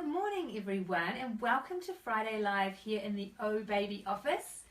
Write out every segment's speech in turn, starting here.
morning everyone and welcome to Friday Live here in the OHbaby office.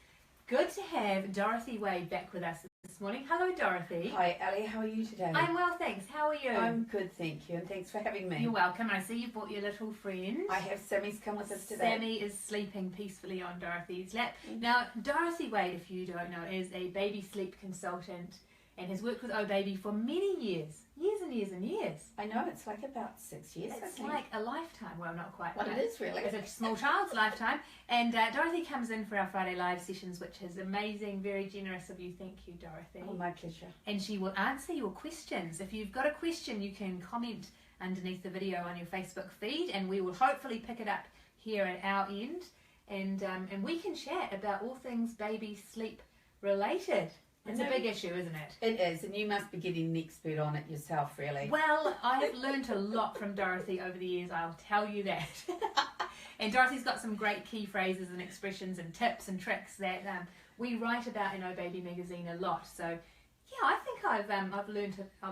Good to have Dorothy Waide back with us this morning. Hello Dorothy. Hi Ali, how are you today? I'm well thanks, how are you? I'm good, thank you, and thanks for having me. You're welcome. I see you brought your little friend. I have Sammy's come with us today. Sammy is sleeping peacefully on Dorothy's lap. Now Dorothy Waide, if you don't know, is a baby sleep consultant and has worked with OHbaby for many years and years and years. I know, it's like about 6 years. It's like a lifetime. Well, not quite. Well, it is really. It's a small child's lifetime. And Dorothy comes in for our Friday Live sessions, which is amazing, very generous of you. Thank you, Dorothy. Oh, my pleasure. And she will answer your questions. If you've got a question, you can comment underneath the video on your Facebook feed, and we will hopefully pick it up here at our end. And we can chat about all things baby sleep related. It's a big issue, isn't it? It is, and you must be getting an expert on it yourself, really. Well, I have learned a lot from Dorothy over the years, I'll tell you that. And Dorothy's got some great key phrases and expressions and tips and tricks that we write about in OHbaby magazine a lot. So, yeah, I think I've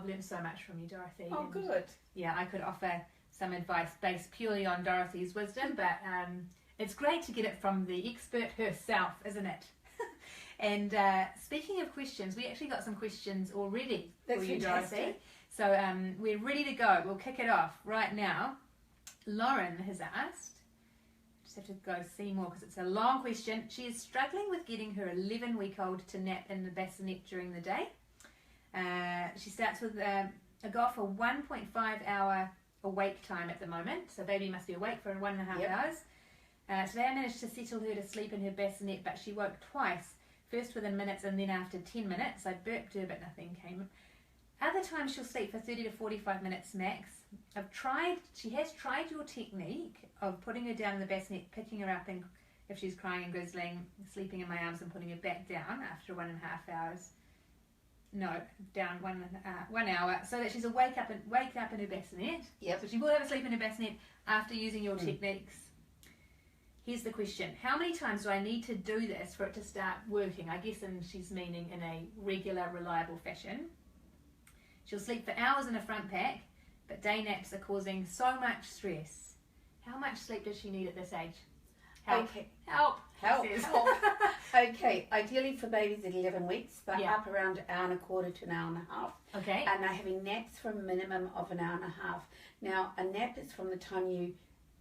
learned so much from you, Dorothy. Oh, and, good. yeah, I could offer some advice based purely on Dorothy's wisdom, but it's great to get it from the expert herself, isn't it? And speaking of questions, we actually got some questions already for you, Dorothy. So we're ready to go. We'll kick it off right now. Lauren has asked, just have to go see more because it's a long question. She is struggling with getting her 11-week-old to nap in the bassinet during the day. She starts with a goal for 1.5 hour awake time at the moment. So baby must be awake for 1.5 hours. Today I managed to settle her to sleep in her bassinet, but she woke twice. First within minutes and then after 10 minutes. I burped her but nothing came. Other times she'll sleep for 30 to 45 minutes max. She has tried your technique of putting her down in the bassinet, picking her up and if she's crying and grizzling, sleeping in my arms and putting her back down after 1.5 hours. No, down 1 hour, so that she's wake up in her bassinet. Yep. So she will have a sleep in her bassinet after using your techniques. Here's the question. How many times do I need to do this for it to start working? I guess she's meaning in a regular, reliable fashion. She'll sleep for hours in a front pack, but day naps are causing so much stress. How much sleep does she need at this age? Help. Okay. Help. Help. Okay, ideally for babies at 11 weeks, they're up around an hour and a quarter to an hour and a half. Okay. And they're having naps for a minimum of an hour and a half. Now, a nap is from the time you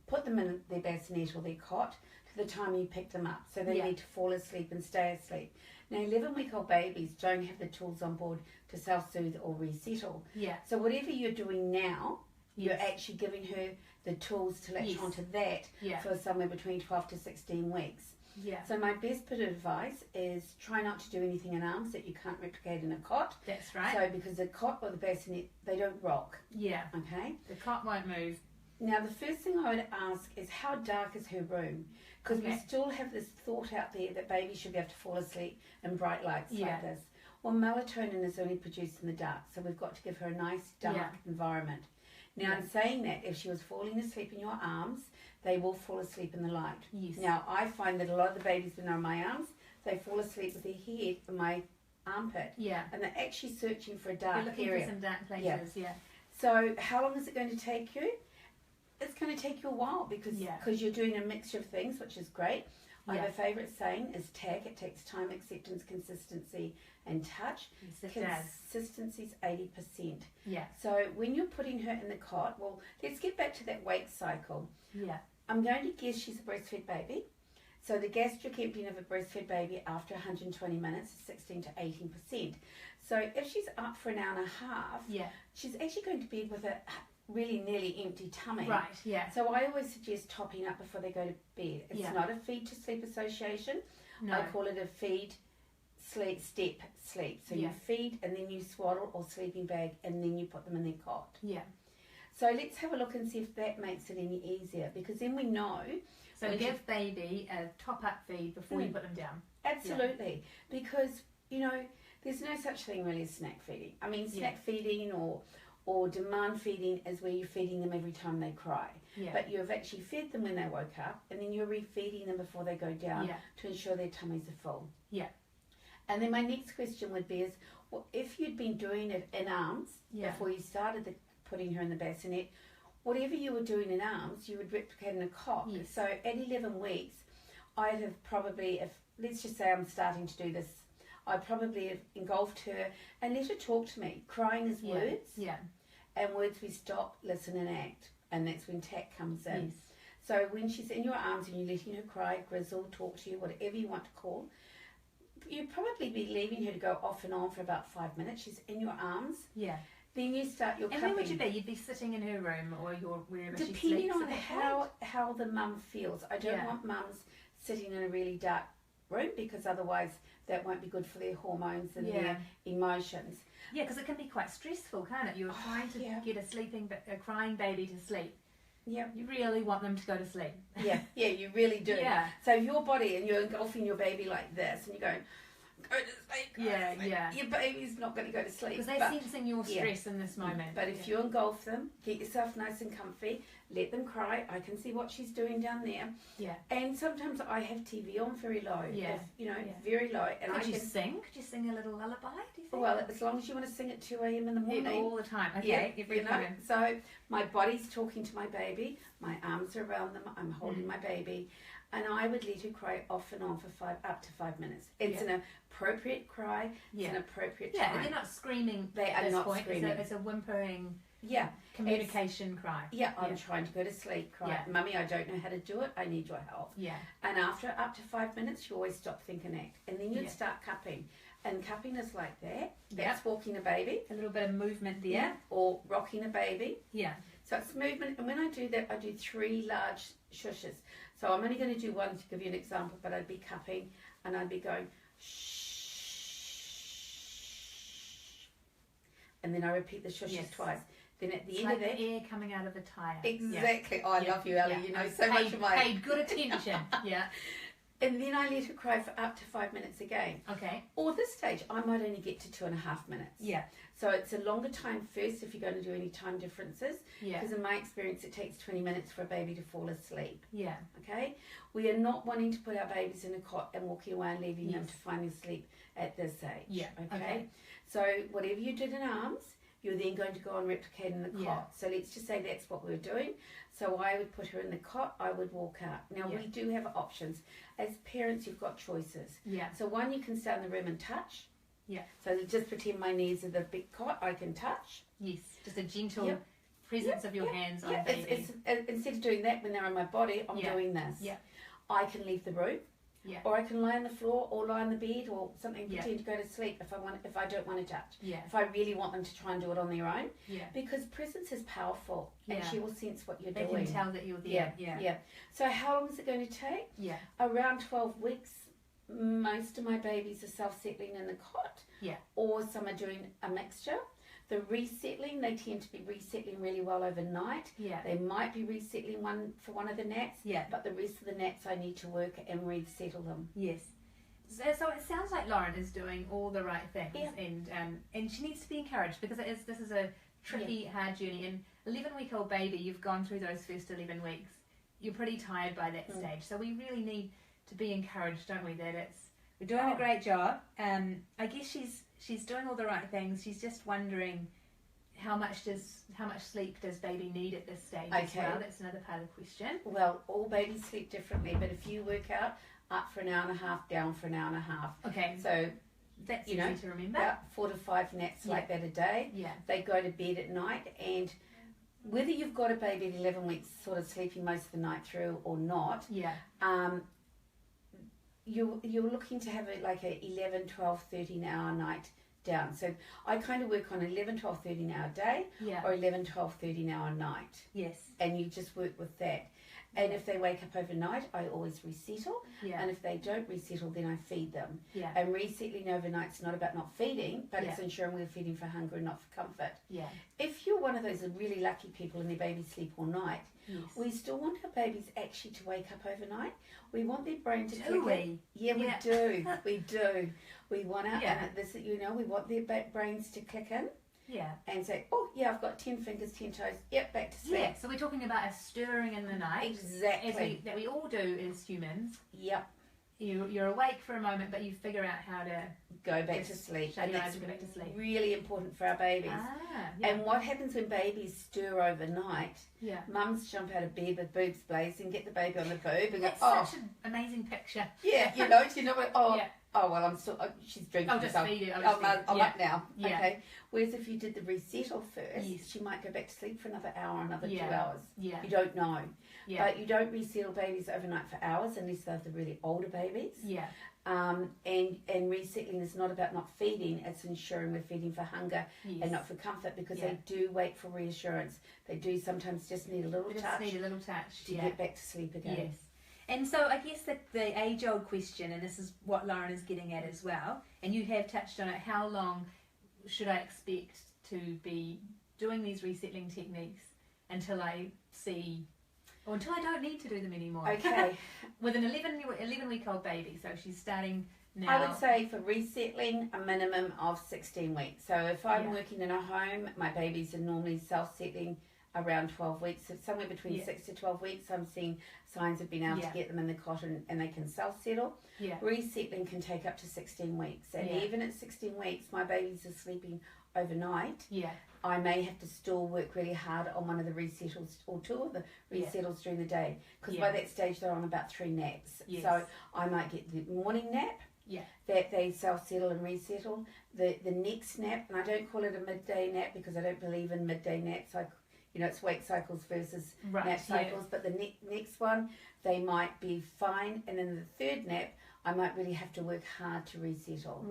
put them in their bassinet or their cot to the time you pick them up. So they need to fall asleep and stay asleep. Now, 11-week-old babies don't have the tools on board to self-soothe or resettle. Yeah. So whatever you're doing now, you're actually giving her the tools to latch onto that for somewhere between 12 to 16 weeks. Yeah. So my best bit of advice is try not to do anything in arms that you can't replicate in a cot. That's right. So because the cot or the bassinet, they don't rock. Yeah. Okay. The cot won't move. Now, the first thing I would ask is how dark is her room? Because we still have this thought out there that babies should be able to fall asleep in bright lights like this. Well, melatonin is only produced in the dark, so we've got to give her a nice dark environment. Now, in saying that, if she was falling asleep in your arms, they will fall asleep in the light. Yes. Now, I find that a lot of the babies when they're in my arms, they fall asleep with their head in my armpit. Yeah. And they're actually searching for a dark area. They're looking for some dark places, So, how long is it going to take you? It's going to take you a while because you're doing a mixture of things, which is great. I have a favourite saying is TAC. It takes time, acceptance, consistency and touch. Yes, it Consistency is 80%. Yeah. So when you're putting her in the cot, well, let's get back to that wake cycle. Yeah. I'm going to guess she's a breastfed baby. So the gastric emptying of a breastfed baby after 120 minutes is 16 to 18%. So if she's up for an hour and a half, she's actually going to be with a really nearly empty tummy. Right, yeah. So I always suggest topping up before they go to bed. It's not a feed to sleep association. No. I call it a feed, sleep, step, sleep. So you feed and then you swaddle or sleeping bag and then you put them in their cot. Yeah. So let's have a look and see if that makes it any easier, because then we know. So give baby a top-up feed before you put them down. Absolutely. Because, you know, there's no such thing really as snack feeding. I mean, snack feeding or demand feeding is where you're feeding them every time they cry. Yeah. But you've actually fed them when they woke up and then you're refeeding them before they go down to ensure their tummies are full. Yeah. And then my next question would be is, well, if you'd been doing it in arms before you started putting her in the bassinet, whatever you were doing in arms, you would replicate in a cot. Yes. So at 11 weeks, I'd have probably, if let's just say I'm starting to do this, I'd probably have engulfed her and let her talk to me. Crying is words. Yeah. And words we stop, listen and act. And that's when tact comes in. Yes. So when she's in your arms and you're letting her cry, grizzle, talk to you, whatever you want to call, you'd probably be leaving her to go off and on for about 5 minutes. She's in your arms. Yeah. Then you start your cupping. And where would you be? You'd be sitting in her room or wherever she sleeps. Depending on how the mum feels. I don't want mums sitting in a really dark room because otherwise that won't be good for their hormones and their emotions. Yeah, because it can be quite stressful, can't it? You're trying to get a crying baby to sleep. Yeah. You really want them to go to sleep. Yeah, you really do. Yeah. So your body, and you're engulfing your baby like this, and you're going, go to sleep, go to sleep. Yeah. Your baby's not going to go to sleep. Because they're sensing your stress in this moment. But if you engulf them, get yourself nice and comfy, let them cry. I can see what she's doing down there. Yeah. And sometimes I have TV on very low. Yeah. Very low. And Could you sing? Could you sing a little lullaby, do you think? Well, as long as you want to sing at 2 a.m. in the morning. All the time. Okay, every time. So my body's talking to my baby, my arms are around them, I'm holding my baby, and I would let her cry off and on for up to 5 minutes. It's an appropriate cry. It's an appropriate time. Yeah, they're not screaming. They at are this not point. screaming. It's a whimpering. Yeah. Communication cry. Yeah, I'm trying to go to sleep, cry. Yeah. Mummy, I don't know how to do it. I need your help. Yeah. And after up to 5 minutes, you always stop, think, and act. And then you'd start cupping. And cupping is like that. That's walking a baby. A little bit of movement there. Yeah. Or rocking a baby. Yeah. So it's movement. And when I do that, I do 3 large shushes. So I'm only going to do one to give you an example, but I'd be cupping and I'd be going shh. And then I repeat the shushes twice. Then at the end of that, the air coming out of a tyre. Exactly. Oh, I love you, Ellie. You know so much of my... Paid good attention. Yeah. And then I let her cry for up to 5 minutes again. Okay. Or this stage, I might only get to 2.5 minutes. Yeah. So it's a longer time first if you're going to do any time differences. Yeah. Because in my experience, it takes 20 minutes for a baby to fall asleep. Yeah. Okay? We are not wanting to put our babies in a cot and walking away and leaving them to finally sleep at this age. Yeah. Okay? So whatever you did in arms, you're then going to go and replicate in the cot. Yeah. So let's just say that's what we're doing. So I would put her in the cot, I would walk out. Now we do have options. As parents, you've got choices. Yeah. So one, you can stay in the room and touch. Yeah. So just pretend my knees are the big cot, I can touch. Yes. Just a gentle presence of your hands on baby. It's instead of doing that when they're on my body, I'm doing this. Yeah. I can leave the room. Yeah. Or I can lie on the floor or lie on the bed or something, Yeah. pretend to go to sleep if I don't want to touch. Yeah. If I really want them to try and do it on their own. Yeah. Because presence is powerful and she will sense what you're they doing. They can tell that you're there. Yeah. So how long is it going to take? Yeah. Around 12 weeks. Most of my babies are self-settling in the cot. Yeah. Or some are doing a mixture. The resettling, they tend to be resettling really well overnight. Yeah. They might be resettling one of the naps. Yeah. But the rest of the naps I need to work and resettle them. Yes. So it sounds like Lauren is doing all the right things, and she needs to be encouraged because this is a tricky, hard journey. And 11-week-old baby, you've gone through those first 11 weeks. You're pretty tired by that stage, so we really need to be encouraged, don't we? That we're doing a great job. I guess she's doing all the right things. She's just wondering how much sleep does baby need at this stage as well? That's another part of the question. Well, all babies sleep differently, but if you work out up for an hour and a half, down for an hour and a half. Okay. So that's easy to remember. About 4 to 5 naps like that a day. Yeah. They go to bed at night, and whether you've got a baby at 11 weeks sort of sleeping most of the night through or not, you're looking to have like a 11, 12, 13 hour night down. So I kind of work on 11, 12, 13 hour day or 11, 12, 13 hour night. Yes. And you just work with that. And if they wake up overnight, I always resettle. Yeah. And if they don't resettle, then I feed them. Yeah. And resettling overnight's not about not feeding, but it's ensuring we're feeding for hunger and not for comfort. Yeah. If you're one of those really lucky people and their babies sleep all night, we still want our babies actually to wake up overnight. We want their brain to do we? Yeah, we do. We do. We want our, we want their brains to click in. Yeah. And say, oh, yeah, I've got 10 fingers, 10 toes. Yep, back to sleep. Yeah, so we're talking about a stirring in the night. Exactly. That we all do as humans. Yep. you're awake for a moment, but you figure out how to go back to sleep. Shut And your eyes that's and go back to sleep. really important for our babies. And what happens when babies stir overnight? Mums jump out of bed with boobs blazing, get the baby on the boob, and that's go, such an amazing picture. Yeah, you know what? Oh, well, I'm still. She's drinking. I'll just feed you. I'm up now. Yeah. Okay. Whereas if you did the resettle first, she might go back to sleep for another hour, another 2 hours. Yeah. You don't know. Yeah. But you don't resettle babies overnight for hours unless they're the really older babies. Yeah. And resettling is not about not feeding, it's ensuring we're feeding for hunger and not for comfort, because they do wait for reassurance. They do sometimes just need a little touch. To get back to sleep again. Yes. And so I guess that the age-old question, and this is what Lauren is getting at as well, and you have touched on it, how long should I expect to be doing these resettling techniques until I see, or until I don't need to do them anymore? Okay. With an 11-week-old baby, so she's starting now. I would say for resettling, a minimum of 16 weeks. So if I'm working in a home, my babies are normally self-settling around 12 weeks, so somewhere between 6 to 12 weeks. I'm seeing signs of being able to get them in the cot and they can self-settle. Resettling can take up to 16 weeks, and even at 16 weeks my babies are sleeping overnight. I may have to still work really hard on one of the resettles or two of the resettles during the day, because by that stage they're on about 3 naps. So I might get the morning nap that they self-settle and resettle, the next nap, and I don't call it a midday nap because I don't believe in midday naps. It's wake cycles versus nap cycles, but the next one, they might be fine. And then the third nap, I might really have to work hard to resettle.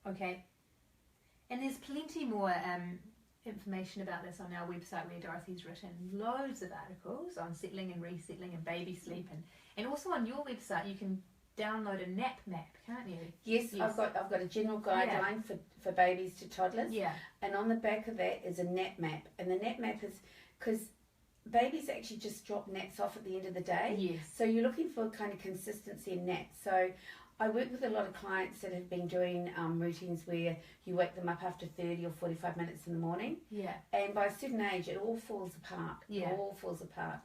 Okay. And there's plenty more information about this on our website, where Dorothy's written loads of articles on settling and resettling and baby sleep. And also on your website, you can download a nap map, can't you? Yes. I've got a general guideline for babies to toddlers. And on the back of that is a nap map. And the nap map is because babies actually just drop naps off at the end of the day. So you're looking for kind of consistency in naps. So I work with a lot of clients that have been doing routines where you wake them up after 30 or 45 minutes in the morning. And by a certain age, it all falls apart. It all falls apart.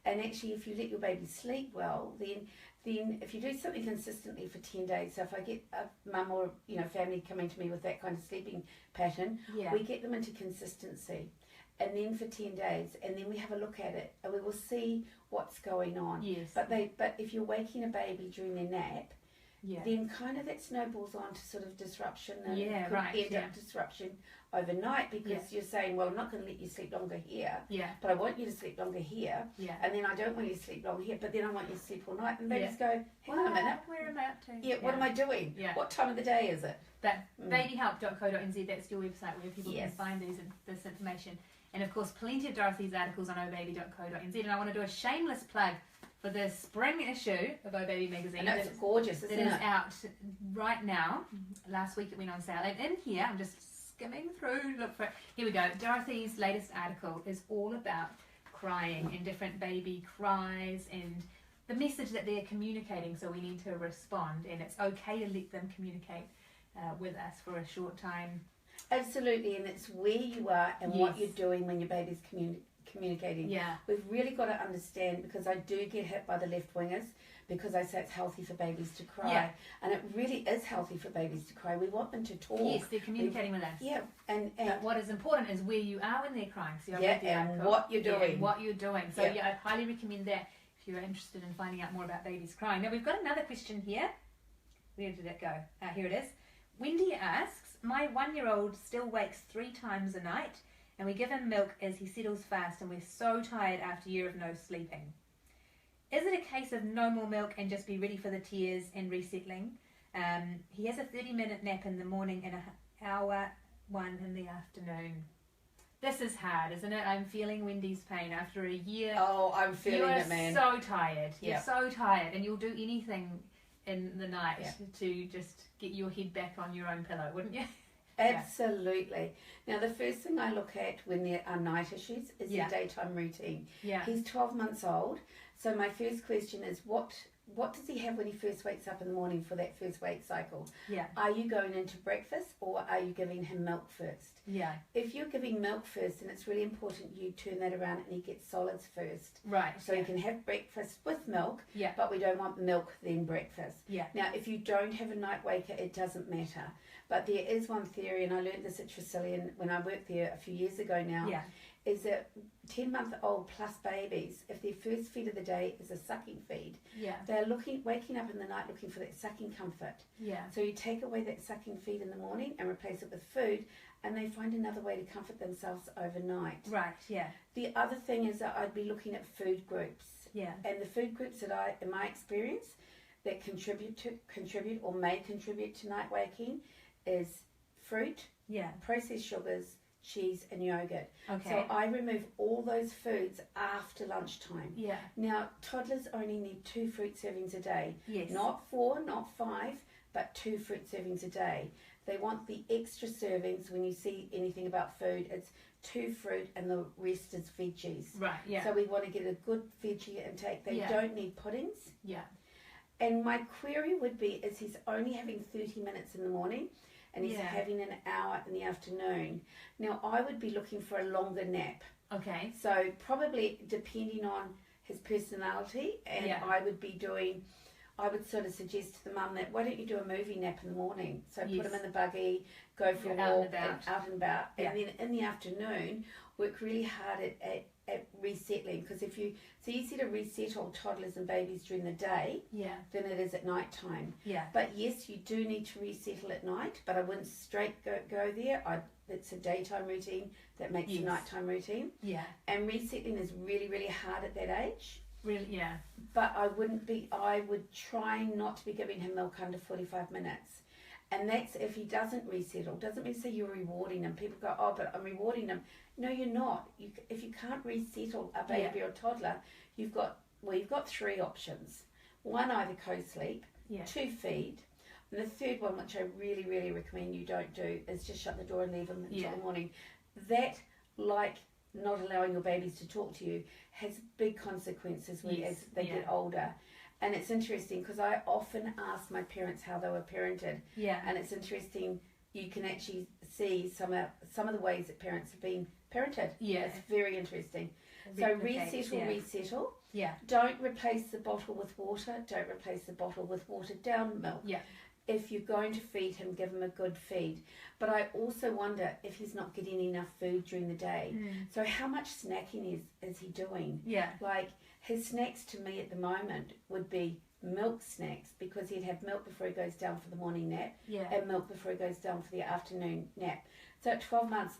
And actually, if you let your baby sleep well, then if you do something consistently for 10 days, so if I get a mum or family coming to me with that kind of sleeping pattern, we get them into consistency. And then for 10 days, and then we have a look at it, and we will see what's going on. But if you're waking a baby during their nap, then kind of that snowballs on to sort of disruption and end up disruption overnight, because you're saying, well, I'm not going to let you sleep longer here, but I want you to sleep longer here, and then I don't want you to sleep longer here, but then I want you to sleep all night. And babies go, hang on a minute, where am I up to? What am I doing? What time of the day is it? But babyhelp.co.nz, that's your website where people can find this information. And of course, plenty of Dorothy's articles on OHbaby.co.nz. And I want to do a shameless plug for the spring issue of OHbaby magazine. And that's gorgeous, isn't it? That is out right now. Last week it went on sale. And in here, I'm just skimming through to look for it. Here we go. Dorothy's latest article is all about crying and different baby cries and the message that they're communicating. So we need to respond, and it's okay to let them communicate with us for a short time. Absolutely, and it's where you are and what you're doing when your baby's communicating. We've really got to understand, because I do get hit by the left-wingers, because I say it's healthy for babies to cry. And it really is healthy for babies to cry. We want them to talk. Yes, they're communicating with us. And but what is important is where you are when they're crying. So and what you're doing. What you're doing. So I highly recommend that if you're interested in finding out more about babies crying. Now we've got another question here. Where did it go? Here it is. Wendy asks, my 1-year-old still wakes 3 times a night, and we give him milk as he settles fast, and we're so tired after a year of no sleeping. Is it a case of no more milk and just be ready for the tears and resettling? He has a 30-minute nap in the morning and an hour one in the afternoon. This is hard, isn't it? I'm feeling Wendy's pain after a year. Oh, I'm feeling it, man. You're so tired. You're so tired, and you'll do anything in the night to just get your head back on your own pillow, wouldn't you? Absolutely. Now, the first thing I look at when there are night issues is your daytime routine. He's 12 months old, so my first question is, what what does he have when he first wakes up in the morning for that first wake cycle? Yeah. Are you going into breakfast or are you giving him milk first? Yeah. If you're giving milk first, then it's really important you turn that around and he gets solids first. Right. So you can have breakfast with milk, Yeah. but we don't want milk then breakfast. Yeah. Now, if you don't have a night waker, it doesn't matter. But there is one theory, and I learned this at Tresillian when I worked there a few years ago now, Yeah. is that 10-month-old plus babies, if their first feed of the day is a sucking feed, Yeah. they're waking up in the night looking for that sucking comfort. Yeah. So you take away that sucking feed in the morning and replace it with food, and they find another way to comfort themselves overnight. Right. Yeah. The other thing is that I'd be looking at food groups. Yeah. And the food groups that in my experience, that contribute or may contribute to night waking is fruit, Yeah. processed sugars, cheese and yogurt. Okay. So I remove all those foods after lunchtime. Yeah. Now, toddlers only need 2 fruit servings a day. Yes. Not 4, not 5, but 2 fruit servings a day. They want the extra servings. When you see anything about food, it's 2 fruit and the rest is veggies. Right. Yeah. So we want to get a good veggie intake. They Yeah. don't need puddings. Yeah. And my query would be, is he's only having 30 minutes in the morning and he's Yeah. having an hour in the afternoon. Now, I would be looking for a longer nap. Okay. So probably depending on his personality, and Yeah. I would sort of suggest to the mum that, why don't you do a movie nap in the morning? So Yes. put him in the buggy, go for a Out and walk, about. out and about. Yeah. And then in the afternoon, work really hard at resettling. Because it's easy to resettle toddlers and babies during the day Yeah. than it is at night time. Yeah. But yes, you do need to resettle at night, but I wouldn't straight go there. It's a daytime routine that makes Yes. a nighttime routine. Yeah. And resettling is really, really hard at that age. Really. Yeah. But I would try not to be giving him milk under 45 minutes. And that's if he doesn't resettle. Doesn't mean say you're rewarding him. People go, oh, but I'm rewarding him. No, you're not. If you can't resettle a baby or a toddler, you've got 3 options. One, either co-sleep, Yeah. 2, feed. And the third one, which I really, really recommend you don't do, is just shut the door and leave them until the morning. That, like not allowing your babies to talk to you, has big consequences as they get older. And it's interesting because I often ask my parents how they were parented. Yeah. And it's interesting, you can actually see some of the ways that parents have been parented. Yeah. It's very interesting. So resettle. Yeah. Don't replace the bottle with water. Don't replace the bottle with watered down milk. Yeah. If you're going to feed him, give him a good feed. But I also wonder if he's not getting enough food during the day. So how much snacking is he doing? Yeah. Like his snacks to me at the moment would be milk snacks, because he'd have milk before he goes down for the morning nap Yeah. and milk before he goes down for the afternoon nap. So at 12 months,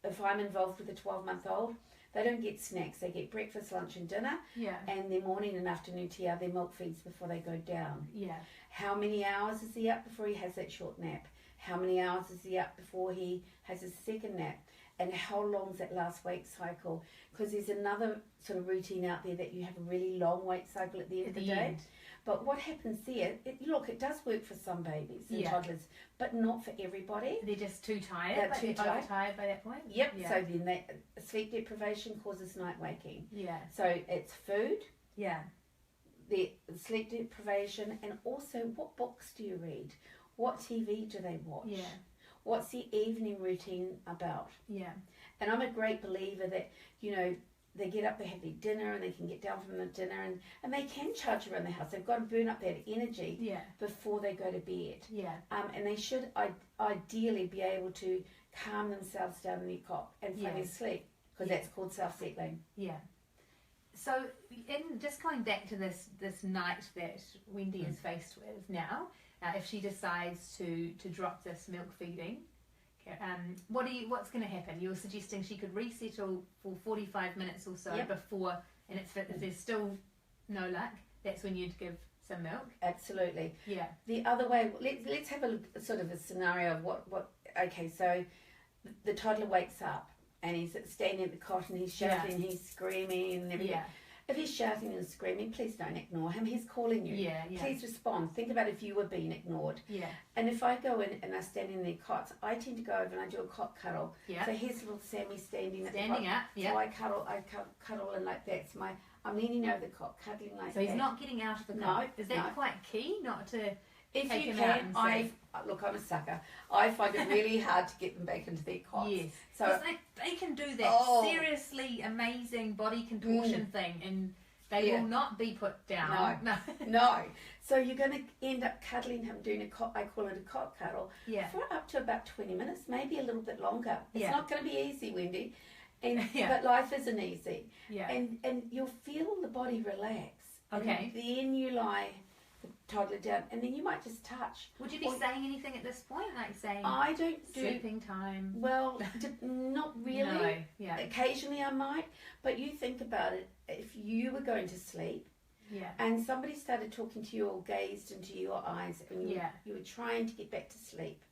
if I'm involved with a 12-month-old, they don't get snacks. They get breakfast, lunch and dinner, Yeah. and their morning and afternoon tea are their milk feeds before they go down. Yeah. How many hours is he up before he has that short nap? How many hours is he up before he has his second nap? And how long's that last wake cycle? Because there's another sort of routine out there that you have a really long wake cycle at the end of the day. But what happens there, it does work for some babies and toddlers, but not for everybody. They're just too tired. They're too tired. Overtired by that point. Yep, Yeah. so then that sleep deprivation causes night waking. Yeah. So it's food, Yeah. the sleep deprivation, and also what books do you read? What TV do they watch? Yeah. What's the evening routine about? Yeah. And I'm a great believer that, they get up, they have their dinner, and they can get down from the dinner, and they can charge around the house. They've got to burn up that energy Yeah. before they go to bed. Yeah. And they should ideally be able to calm themselves down in their cot and find their sleep, because that's called self-settling. Yeah. So, in just going back to this night that Wendy is faced with now, if she decides to drop this milk feeding, what's going to happen? You were suggesting she could resettle for 45 minutes or so before, and if there's still no luck, that's when you'd give some milk. Absolutely. Yeah. The other way, let's have a sort of a scenario of what. Okay, so the toddler wakes up and he's standing at the cot and he's shouting, he's screaming and everything. Yeah. If he's shouting and screaming, please don't ignore him. He's calling you. Yeah, yeah. Please respond. Think about if you were being ignored. Yeah. And if I go in and they're standing in their cots, I tend to go over and I do a cot cuddle. Yeah. So here's little Sammy standing at the Standing cot. up, yeah. So I cuddle in like that. So I'm leaning over the cot, cuddling like that. So he's not getting out of the cot. Is that quite key, not to if take you him can, out? Look, I'm a sucker. I find it really hard to get them back into their cots. Yes. So they can do that seriously amazing body contortion thing, and they will not be put down. No. So you're going to end up cuddling him, doing I call it a cot cuddle, for up to about 20 minutes, maybe a little bit longer. It's not going to be easy, Wendy, but life isn't easy. Yeah. And you'll feel the body relax. Okay. And then you lie the toddler down, and then you might just touch. Would you be saying anything at this point, like saying I don't do sleeping time? Well, not really. No. Yeah. Occasionally I might, but you think about it. If you were going to sleep, and somebody started talking to you or gazed into your eyes, and you were trying to get back to sleep,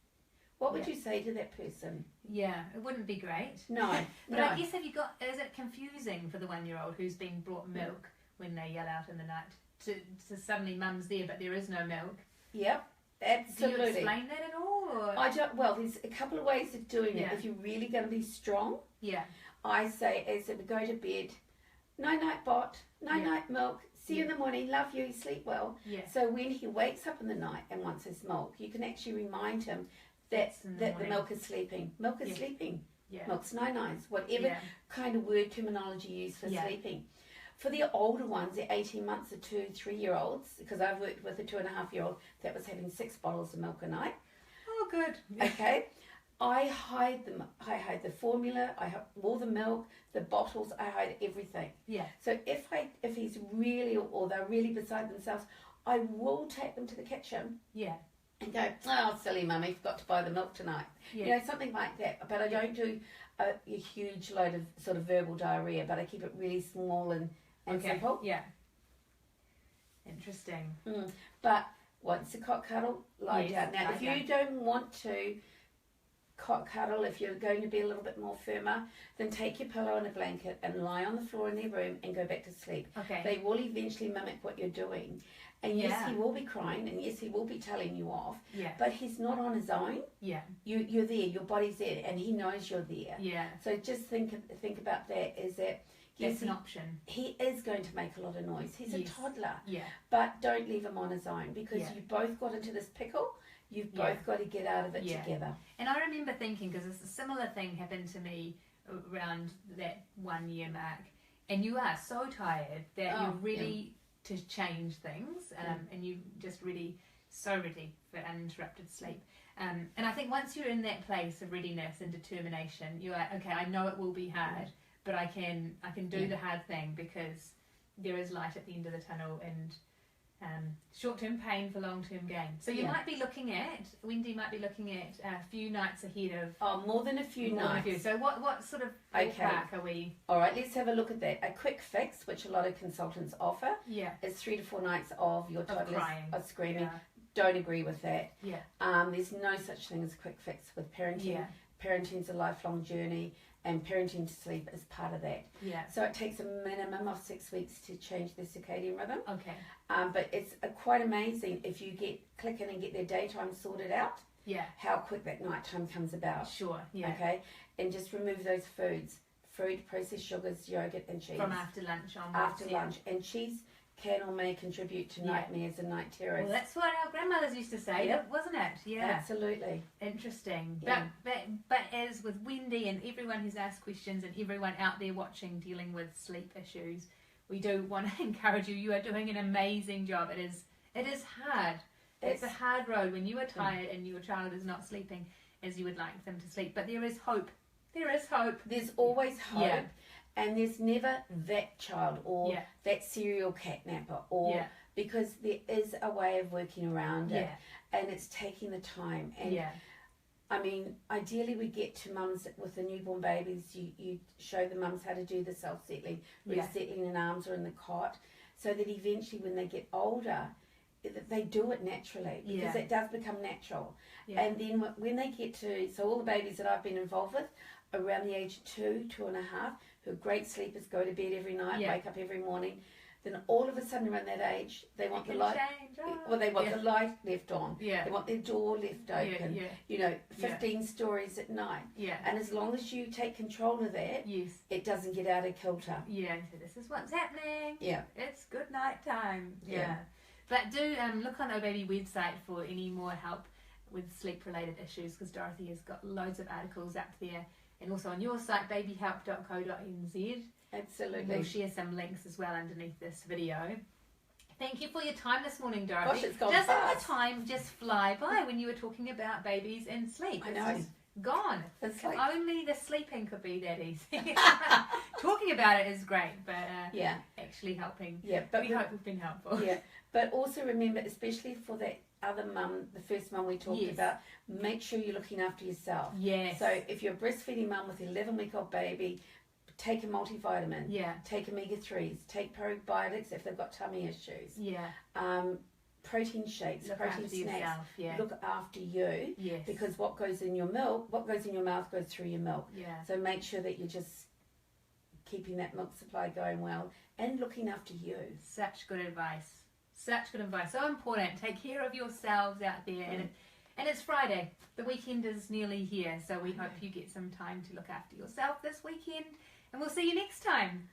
what would you say to that person? Yeah, it wouldn't be great. No. But I guess is it confusing for the 1-year-old who's been brought milk when they yell out in the night? To suddenly mum's there, but there is no milk. Yep, absolutely. Do you explain that at all? Or? Well, there's a couple of ways of doing it. If you're really going to be strong, I say as we go to bed, night bot, night milk, see you in the morning, love you, sleep well. So when he wakes up in the night and wants his milk, you can actually remind him that the milk is sleeping. Milk is sleeping. Milk's nights, whatever kind of word terminology you use for sleeping. For the older ones, the 18 months to 2-3-year-olds, because I've worked with a 2.5-year-old that was having 6 bottles of milk a night. Oh, good. Okay. I hide them. I hide the formula. I hide all the milk, the bottles. I hide everything. Yeah. So if he's really, or they're really beside themselves, I will take them to the kitchen. Yeah. And go, oh, silly mummy, forgot to buy the milk tonight. Yeah. You know, something like that. But I don't do a huge load of sort of verbal diarrhea, but I keep it really small and simple. Yeah. Interesting. But once a cot cuddle, lie down. Now, if you don't want to cot cuddle, if you're going to be a little bit more firmer, then take your pillow and a blanket and lie on the floor in their room and go back to sleep. Okay. They will eventually mimic what you're doing. And yes, he will be crying, and yes, he will be telling you off. Yeah. But he's not on his own. Yeah. You're there. Your body's there, and he knows you're there. Yeah. So just think about that. Is that that's an option. He is going to make a lot of noise. He's a toddler. Yeah. But don't leave him on his own, because you both got into this pickle. You've both got to get out of it together. And I remember thinking, because a similar thing happened to me around that 1-year mark, and you are so tired that you're ready to change things, and you just so ready for uninterrupted sleep. And I think once you're in that place of readiness and determination, you're like, okay, I know it will be hard, but I can do the hard thing, because there is light at the end of the tunnel, and short-term pain for long-term gain. So you might be looking at, Wendy might be looking at a few nights ahead of... Oh, more than a few nights. So what sort of ballpark are we... All right, let's have a look at that. A quick fix, which a lot of consultants offer, is 3 to 4 nights of your toddlers screaming. Don't agree with that. Yeah. There's no such thing as a quick fix with parenting. Yeah. Parenting's a lifelong journey, and parenting to sleep is part of that. Yeah. So it takes a minimum of 6 weeks to change their circadian rhythm. Okay. But it's quite amazing if you click in and get their daytime sorted out. Yeah. How quick that nighttime comes about. Sure. Yeah. Okay. And just remove those foods: fruit, processed sugars, yogurt, and cheese. From after lunch onwards. After lunch, and cheese can or may contribute to nightmares and night terrors. Well, that's what our grandmothers used to say, wasn't it? Yeah. Absolutely. Interesting. Yeah. But as with Wendy and everyone who's asked questions and everyone out there watching dealing with sleep issues, we do want to encourage you. You are doing an amazing job. It is hard. It's a hard road when you are tired and your child is not sleeping as you would like them to sleep. But there is hope. There is hope. There's always hope. Yeah. And there's never that child or that serial catnapper, or because there is a way of working around it, and it's taking the time. And I mean, ideally we get to mums with the newborn babies, you show the mums how to do the self-settling, resettling in arms or in the cot, so that eventually when they get older, they do it naturally, because it does become natural. And then when they get to, so all the babies that I've been involved with, around the age of 2.5, who are great sleepers, go to bed every night, Yeah. wake up every morning, then all of a sudden around that age, they want the light. Change. Oh. Well, they want the light left on. Yeah. They want their door left open. Yeah. You know, 15 stories at night. Yeah. And as long as you take control of that, Yes. it doesn't get out of kilter. Yeah. So this is what's happening. Yeah. It's good night time. Yeah. But do look on OHbaby website for any more help with sleep related issues, because Dorothy has got loads of articles up there, and also on your site babyhelp.co.nz. Absolutely. We'll share some links as well underneath this video. Thank you for your time this morning, Dorothy. Gosh, it's gone Doesn't fast. the time just fly by when you were talking about babies and sleep? I know. It's just gone. It's If like, only the sleeping could be that easy. Talking about it is great, but yeah. actually helping. Yeah, but We hope we've been helpful. yeah, but also remember, especially for that other mum, the first mum we talked Yes. about, make sure you're looking after yourself. Yes. So if you're a breastfeeding mum with an 11-week-old baby, take a multivitamin, Yeah. take omega-3s, take probiotics if they've got tummy issues, Yeah. protein shakes, Look protein after snacks. yourself. Yeah. Look after you, Yes. because what goes in your milk, what goes in your mouth goes through your milk. Yeah. So make sure that you're just keeping that milk supply going well and looking after you. Such good advice. Such good advice. So important. Take care of yourselves out there. And it's Friday. The weekend is nearly here. So we hope you get some time to look after yourself this weekend. And we'll see you next time.